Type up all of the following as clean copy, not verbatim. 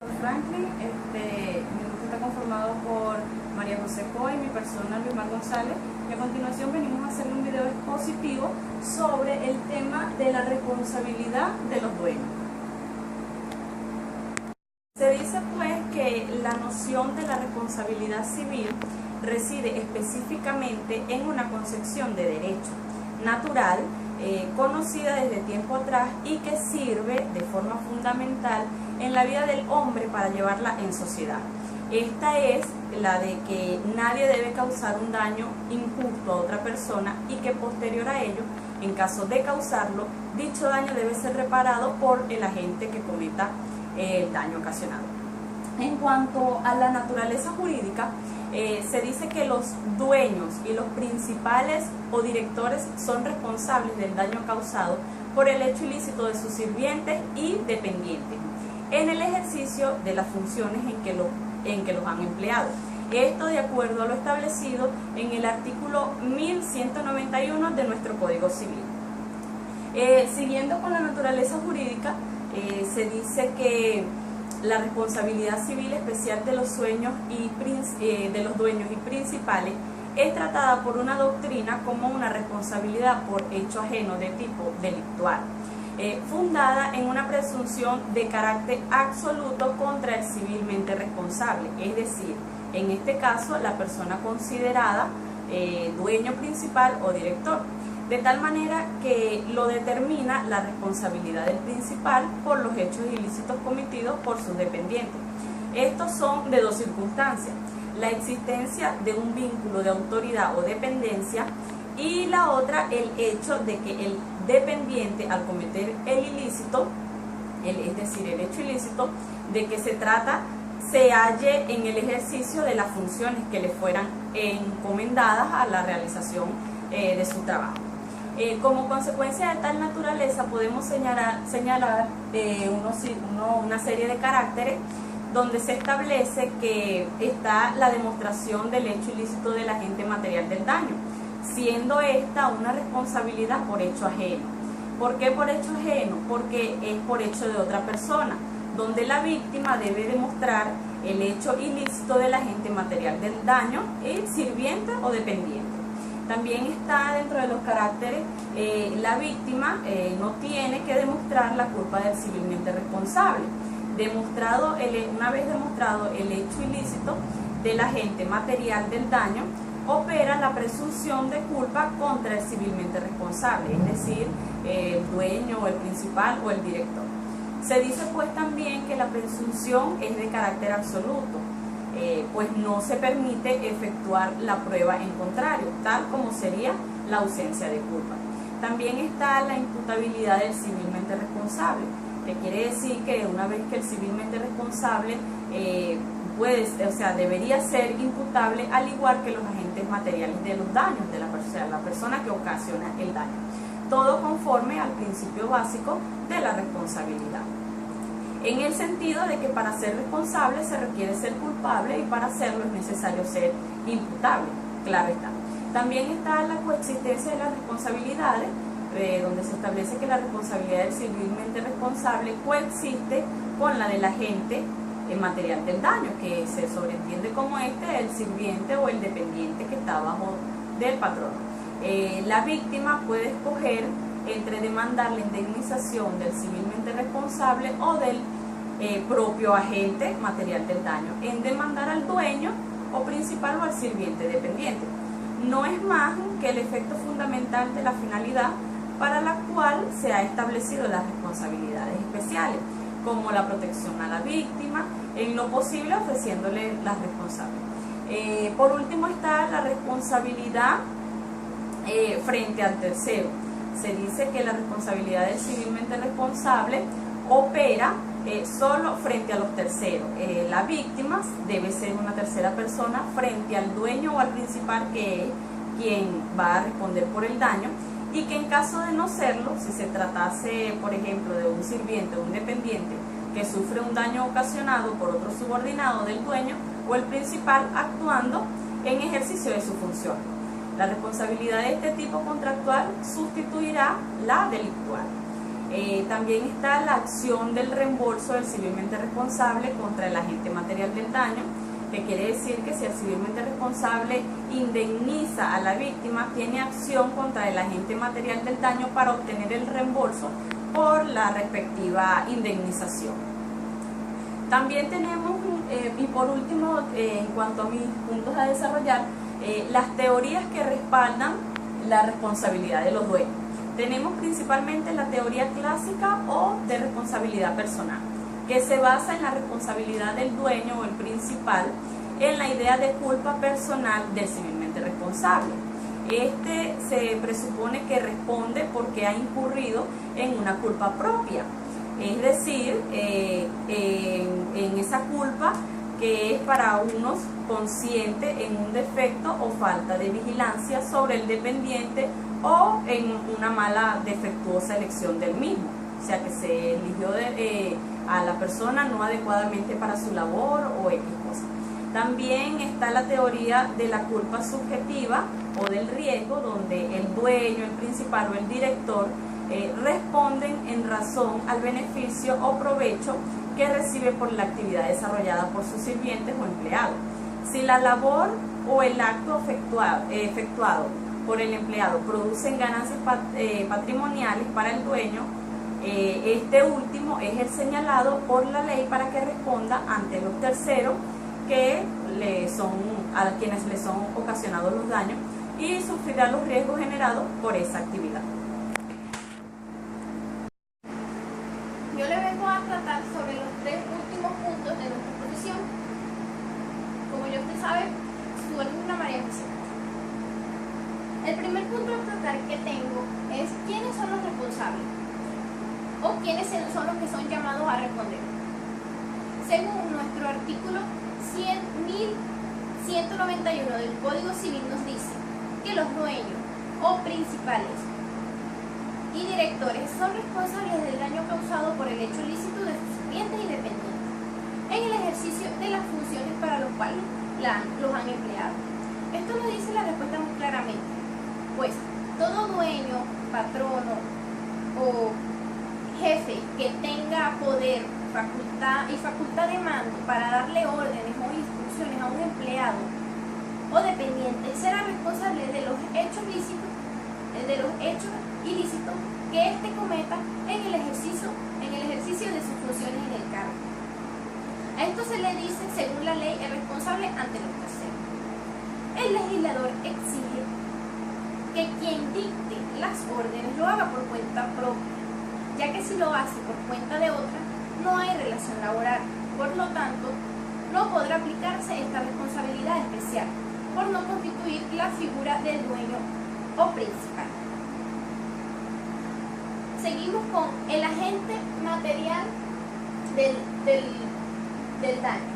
Franklin, mi grupo está conformado por María José Coy, mi persona Luismar González, y a continuación venimos a hacer un video expositivo sobre el tema de la responsabilidad de los dueños. Se dice pues que la noción de la responsabilidad civil reside específicamente en una concepción de derecho natural, conocida desde tiempo atrás y que sirve de forma fundamental en la vida del hombre para llevarla en sociedad. Esta es la de que nadie debe causar un daño injusto a otra persona y que posterior a ello, en caso de causarlo, dicho daño debe ser reparado por el agente que cometa el daño ocasionado. En cuanto a la naturaleza jurídica, se dice que los dueños y los principales o directores son responsables del daño causado por el hecho ilícito de sus sirvientes y dependientes en el ejercicio de las funciones en que los han empleado. Esto de acuerdo a lo establecido en el artículo 1191 de nuestro Código Civil. Siguiendo con la naturaleza jurídica, se dice que la responsabilidad civil especial de los dueños y principales es tratada por una doctrina como una responsabilidad por hecho ajeno de tipo delictual, fundada en una presunción de carácter absoluto contra el civilmente responsable, es decir, en este caso la persona considerada dueño principal o director, de tal manera que lo determina la responsabilidad del principal por los hechos ilícitos cometidos por sus dependientes. Estos son de dos circunstancias: la existencia de un vínculo de autoridad o dependencia, y la otra, el hecho de que el dependiente, al cometer el ilícito, es decir, el hecho ilícito de que se trata, se halle en el ejercicio de las funciones que le fueran encomendadas a la realización de su trabajo. Como consecuencia de tal naturaleza podemos señalar una serie de caracteres donde se establece que está la demostración del hecho ilícito del agente material del daño, siendo esta una responsabilidad por hecho ajeno. ¿Por qué por hecho ajeno? Porque es por hecho de otra persona, donde la víctima debe demostrar el hecho ilícito del agente material del daño, el sirviente o dependiente. También está dentro de los caracteres, la víctima no tiene que demostrar la culpa del civilmente responsable. Una vez demostrado el hecho ilícito del agente material del daño, opera la presunción de culpa contra el civilmente responsable, es decir, el dueño, el principal o el director. Se dice pues también que la presunción es de carácter absoluto, pues no se permite efectuar la prueba en contrario, tal como sería la ausencia de culpa. También está la imputabilidad del civilmente responsable, que quiere decir que una vez que el civilmente responsable debería ser imputable, al igual que los agentes materiales de los daños de la persona que ocasiona el daño, todo conforme al principio básico de la responsabilidad, en el sentido de que para ser responsable se requiere ser culpable y para hacerlo es necesario ser imputable, claro está. También está la coexistencia de las responsabilidades, donde se establece que la responsabilidad del civilmente responsable coexiste con la del agente material del daño, que se sobreentiende como el sirviente o el dependiente que está bajo del patrón. La víctima puede escoger entre demandar la indemnización del civilmente responsable o del propio agente material del daño, en demandar al dueño o principal o al sirviente dependiente. No es más que el efecto fundamental de la finalidad para la cual se ha establecido las responsabilidades especiales, como la protección a la víctima, en lo posible ofreciéndole las responsables. Por último está la responsabilidad frente al tercero. Se dice que la responsabilidad del civilmente responsable opera solo frente a los terceros. La víctima debe ser una tercera persona frente al dueño o al principal, que es quien va a responder por el daño, y que en caso de no serlo, si se tratase, por ejemplo, de un sirviente o un dependiente que sufre un daño ocasionado por otro subordinado del dueño o el principal actuando en ejercicio de su función, la responsabilidad de este tipo contractual sustituirá la delictual. También está la acción del reembolso del civilmente responsable contra el agente material del daño, que quiere decir que si el civilmente responsable indemniza a la víctima, tiene acción contra el agente material del daño para obtener el reembolso por la respectiva indemnización. También tenemos, y por último, en cuanto a mis puntos a desarrollar, las teorías que respaldan la responsabilidad de los dueños. Tenemos principalmente la teoría clásica o de responsabilidad personal, que se basa en la responsabilidad del dueño o el principal en la idea de culpa personal del civilmente responsable. Este se presupone que responde porque ha incurrido en una culpa propia, es decir, en esa culpa que es para unos consciente en un defecto o falta de vigilancia sobre el dependiente o en una mala, defectuosa elección del mismo, o sea que se eligió a la persona no adecuadamente para su labor o X cosa. También está la teoría de la culpa subjetiva o del riesgo, donde el dueño, el principal o el director responden en razón al beneficio o provecho que recibe por la actividad desarrollada por sus sirvientes o empleados. Si la labor o el acto efectuado por el empleado producen ganancias patrimoniales para el dueño, este último es el señalado por la ley para que responda ante los terceros que a quienes le son ocasionados los daños y sufrirá los riesgos generados por esa actividad. Yo le vengo a tratar sobre los tres últimos puntos de nuestra exposición. Como ya usted sabe, su alumna María José. El primer punto a tratar que tengo es quiénes son los responsables o quiénes son los que son llamados a responder. Según nuestro artículo 1191 del Código Civil nos dice que los dueños o principales y directores son responsables del daño causado por el hecho ilícito de sus clientes y dependientes en el ejercicio de las funciones para los cuales los han empleado. Esto nos dice la respuesta muy claramente, pues todo dueño, patrono o jefe que tenga poder, facultad de mando para darle órdenes o instrucciones a un empleado o dependiente será responsable de los hechos ilícitos que éste cometa en el ejercicio de sus funciones en el cargo. A esto se le dice, según la ley, el responsable ante los terceros. El legislador exige que quien dicte las órdenes lo haga por cuenta propia, ya que si lo hace por cuenta de otra, no hay relación laboral. Por lo tanto, no podrá aplicarse esta responsabilidad especial, por no constituir la figura del dueño o principal. Seguimos con el agente material del daño.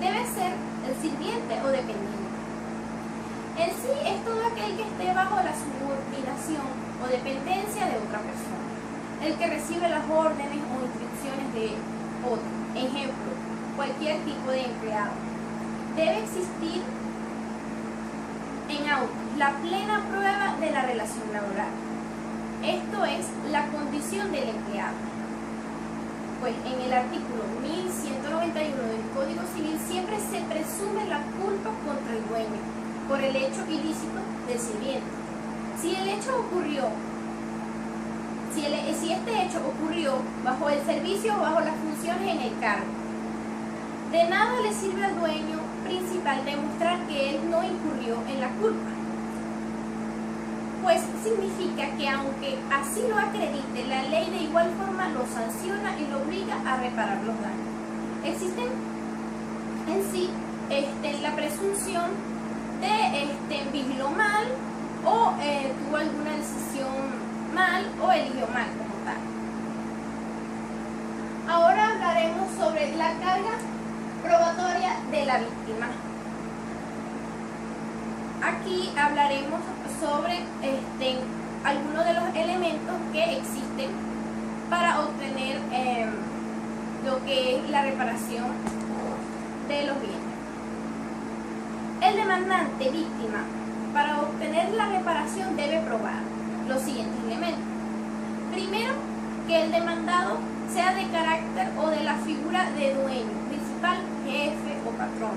Debe ser el sirviente o dependiente. En sí es todo aquel que esté bajo la subordinación o dependencia de otra persona, el que recibe las órdenes o instrucciones de otro. Ejemplo, cualquier tipo de empleado. Debe existir en auto la plena prueba de la relación laboral. Esto es la condición del empleado. Pues en el artículo 1191 del Código Civil siempre se presume la culpa contra el dueño por el hecho ilícito del sirviente. Si este hecho ocurrió bajo el servicio o bajo las funciones en el cargo, de nada le sirve al dueño principal demostrar que él no incurrió en la culpa, pues significa que aunque así lo acredite, la ley de igual forma lo sanciona y lo obliga a reparar los daños. Existen en sí la presunción de vigiló mal o tuvo alguna decisión mal o eligió mal como tal. Ahora hablaremos sobre la carga probatoria de la víctima. Aquí hablaremos sobre algunos de los elementos que existen para obtener lo que es la reparación de los bienes. El demandante víctima, para obtener la reparación, debe probar los siguientes elementos. Primero, que el demandado sea de carácter o de la figura de dueño, principal, jefe o patrón.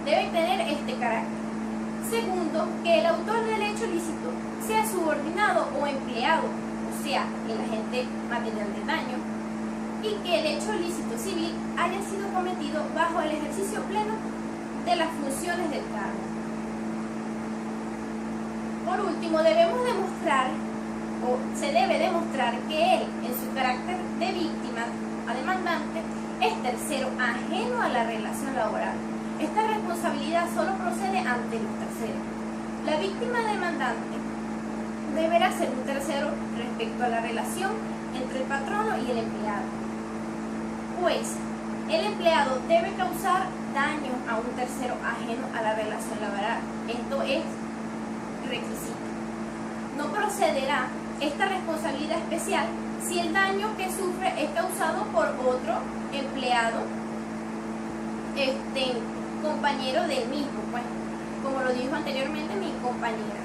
Debe tener este carácter. Segundo, que el autor del hecho ilícito sea subordinado o empleado, o sea, el agente material del daño, y que el hecho ilícito civil haya sido cometido bajo el ejercicio pleno de las funciones del cargo. Por último, debemos demostrar, o se debe demostrar, que él, en su carácter de víctima a demandante, es tercero ajeno a la relación laboral. Esta responsabilidad solo procede ante los terceros. La víctima demandante deberá ser un tercero respecto a la relación entre el patrono y el empleado. Pues, el empleado debe causar daño a un tercero ajeno a la relación laboral. Esto es requisito. No procederá esta responsabilidad especial si el daño que sufre es causado por otro empleado, compañero del mismo, pues, como lo dijo anteriormente mi compañera.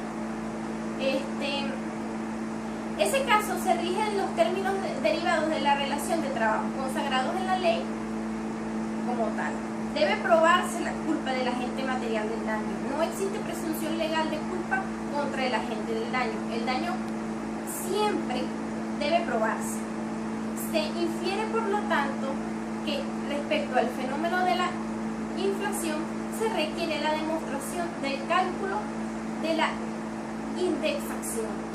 Ese caso se rige en los términos derivados de la relación de trabajo consagrados en la ley como tal. Debe probarse la culpa del agente material del daño. No existe presunción legal de culpa contra el agente del daño. El daño siempre debe probarse. Se infiere, por lo tanto, que respecto al fenómeno de la inflación se requiere la demostración del cálculo de la indexación.